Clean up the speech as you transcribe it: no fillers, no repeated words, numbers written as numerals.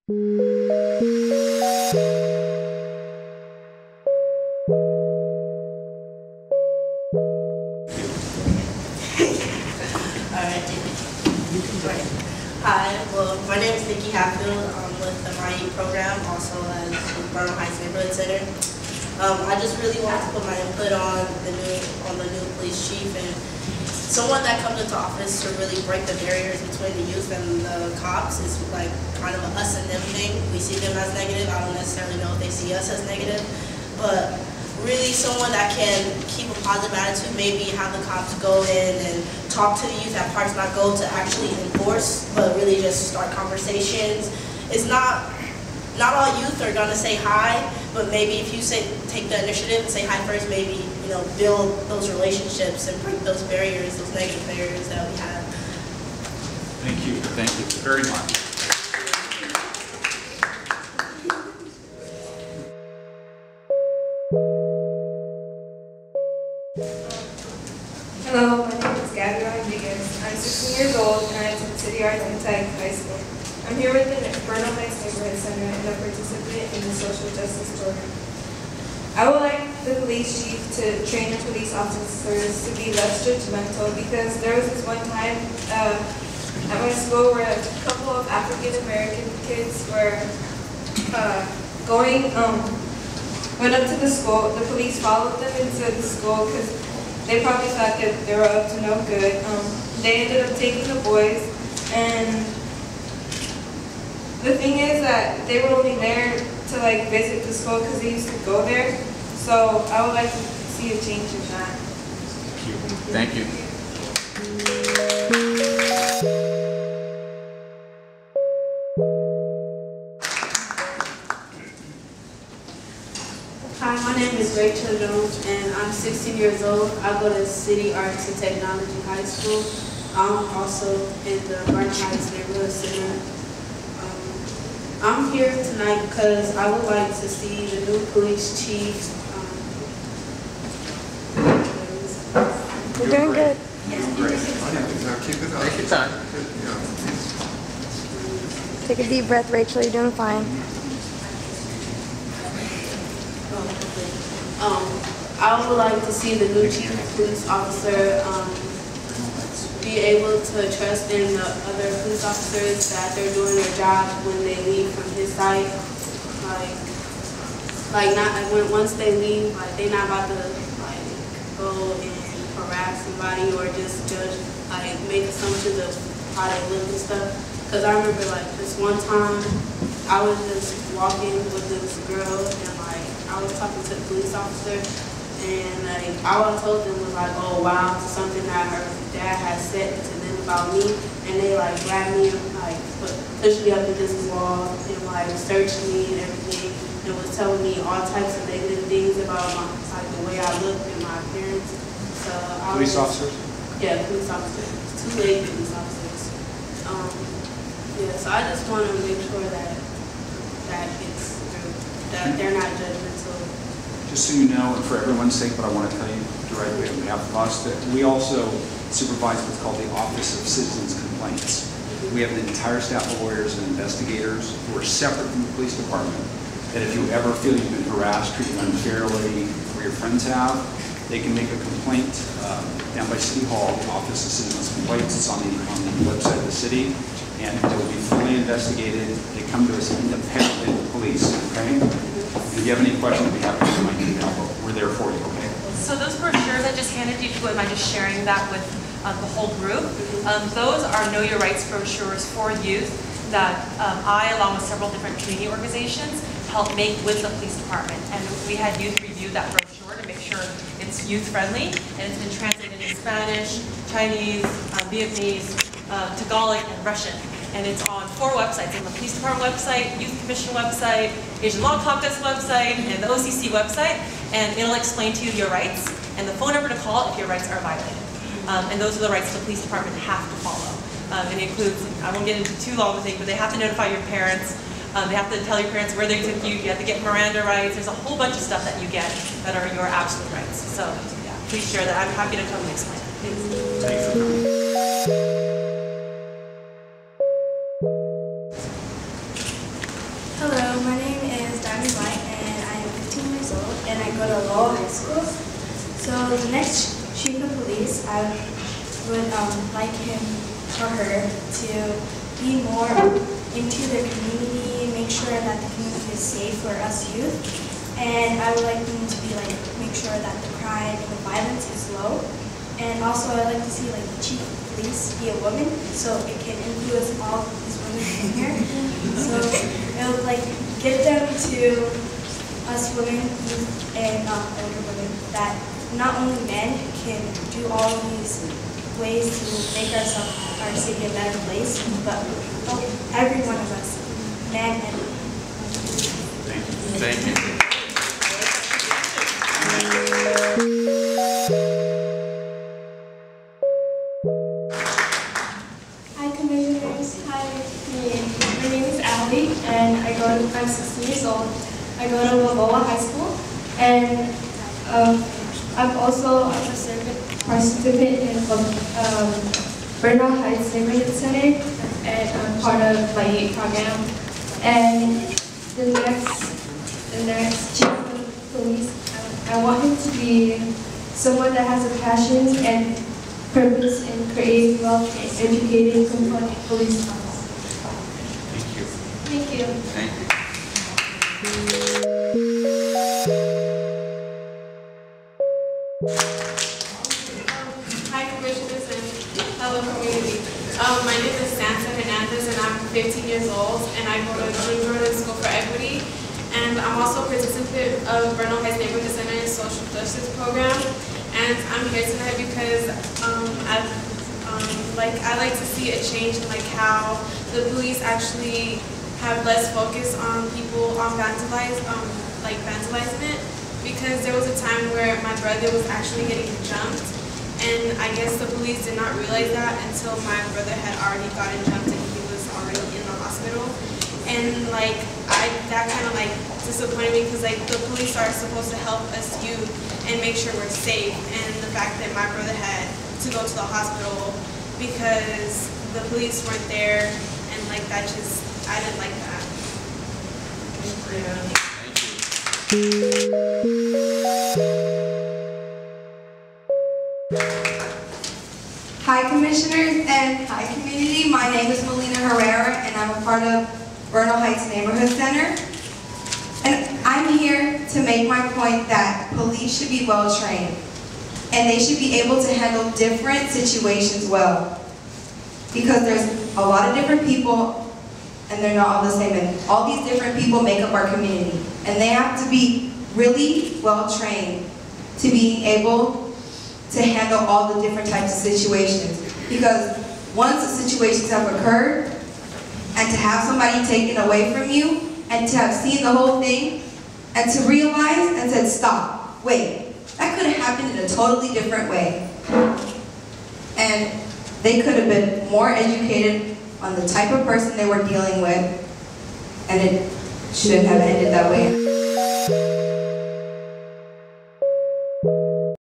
Hi, well, my name is Nikki Hatfield. I'm with the MIE program, also as the Burnham Heights Neighborhood Center. I just really wanted to put my input on the new police chief and someone that comes into office to really break the barriers between the youth and the cops. Is like kind of a us and them thing. We see them as negative. I don't necessarily know if they see us as negative, but really someone that can keep a positive attitude, maybe have the cops go in and talk to the youth at parks, not go to actually enforce, but really just start conversations. It's not all youth are gonna say hi, but maybe if you take the initiative and say hi first, maybe build those relationships and break those barriers, those negative barriers that we have. Thank you very much. Hello, my name is Gabby Rodriguez. I'm 16 years old and I attend City Arts and Tech High School. I'm here with the Burnham Heights Neighborhood Center and a participant in the social justice program. I would like the police chief to train the police officers to be less judgmental, because there was this one time at my school where a couple of African American kids were went up to the school. The police followed them into the school because they probably thought that they were up to no good. They ended up taking the boys, and the thing is that they were only there to visit the school because they used to go there. So I would like to see a change in that. Thank you. Hi, my name is Rachel Jones, and I'm 16 years old. I go to City Arts and Technology High School. I'm also in the Burnham Heights Neighborhood Center. I'm here tonight because I would like to see the new police chief. You're doing good. Great. Keep it up. Take your time. Take a deep breath, Rachel. You're doing fine. I would like to see the new chief police officer be able to trust in the other police officers that they're doing their job when they leave from his site. Once they leave, they're not about to go and harass somebody or just judge, make assumptions of how they look and stuff. Because I remember this one time I was just walking with this girl and I was talking to the police officer, and all I told them was oh wow, it's something that her dad had said to them about me, and they grabbed me and pushed me up against the wall and searched me and everything, and was telling me all types of negative things about the way I looked and my appearance. So Police officers? Yeah, police officers. 2 lady police officers. Yeah, so I just want to make sure that they're not judgmental. Just so you know, and for everyone's sake, but I want to tell you directly on behalf of us, that we also supervise what's called the Office of Citizens Complaints. We have an entire staff of lawyers and investigators who are separate from the police department, that if you ever feel you've been harassed, treated unfairly, or your friends have, they can make a complaint down by City Hall, the Office of Citizens Complaints. It's on the website of the city, and it will be fully investigated. They come to us independent police, okay? If you have any questions, we'd be happy to remind you now, but we're there for you, okay? So those brochures I just handed you, am I just sharing that with the whole group? Those are Know Your Rights brochures for youth that I, along with several different community organizations, help make with the police department. And we had youth review that brochure to make sure it's youth-friendly, and it's been translated in Spanish, Chinese, Vietnamese, Tagalog, and Russian. And it's on 4 websites: on the police department website, Youth Commission website, Asian Law Caucus website, and the OCC website. And it'll explain to you your rights and the phone number to call if your rights are violated. And those are the rights the police department have to follow. And it includes, I won't get into too long of the thing, but they have to notify your parents. They have to tell your parents where they took you. You have to get Miranda rights. There's a whole bunch of stuff that you get that are your absolute rights. So yeah, please share that. I'm happy to come and explain it. Thanks. go to Lowell High School. So the next chief of police, I would like him or her to be more into their community, make sure that the community is safe for us youth. And I would like them to be make sure that the crime and the violence is low. And also I'd like to see the chief of police be a woman, so it can influence all these women in here. So it would get them to us women, youth, and older women that not only men can do all these ways to make our city a better place, but every one of us, men and women. Thank you. Hi, Commissioners. Hi, my name is Allie, and I'm 16 years old. I go to Lowell High School, and I'm also a participant in Bernal Heights Neighborhood Center, and I'm part of my YEET program. And the next chief of police, I want him to be someone that has a passion and purpose in creating well-educated, compliant police officers. Thank you. Thank you. Thank you. Hi, Commissioners and fellow community. My name is Santa Hernandez, and I'm 15 years old, and I go to Jordan School for Equity. And I'm also a participant of Bernal Heights Neighborhood Center's Social Justice Program. And I'm here tonight because I like to see a change in how the police actually have less focus on people vandalizing it. Because there was a time where my brother was actually getting jumped, and I guess the police did not realize that until my brother had already gotten jumped and he was already in the hospital. And that kind of disappointed me because the police are supposed to help us youth and make sure we're safe. And the fact that my brother had to go to the hospital because the police weren't there, and that I didn't like that. Hi Commissioners and hi community, my name is Melina Herrera and I'm a part of Bernal Heights Neighborhood Center. And I'm here to make my point that police should be well trained and they should be able to handle different situations well. Because there's a lot of different people and they're not all the same, and all these different people make up our community. And they have to be really well trained to be able to handle all the different types of situations. Because once the situations have occurred, and to have somebody taken away from you, and to have seen the whole thing, and to realize and said, stop, wait, that could have happened in a totally different way. And they could have been more educated on the type of person they were dealing with, and it shouldn't have ended that way.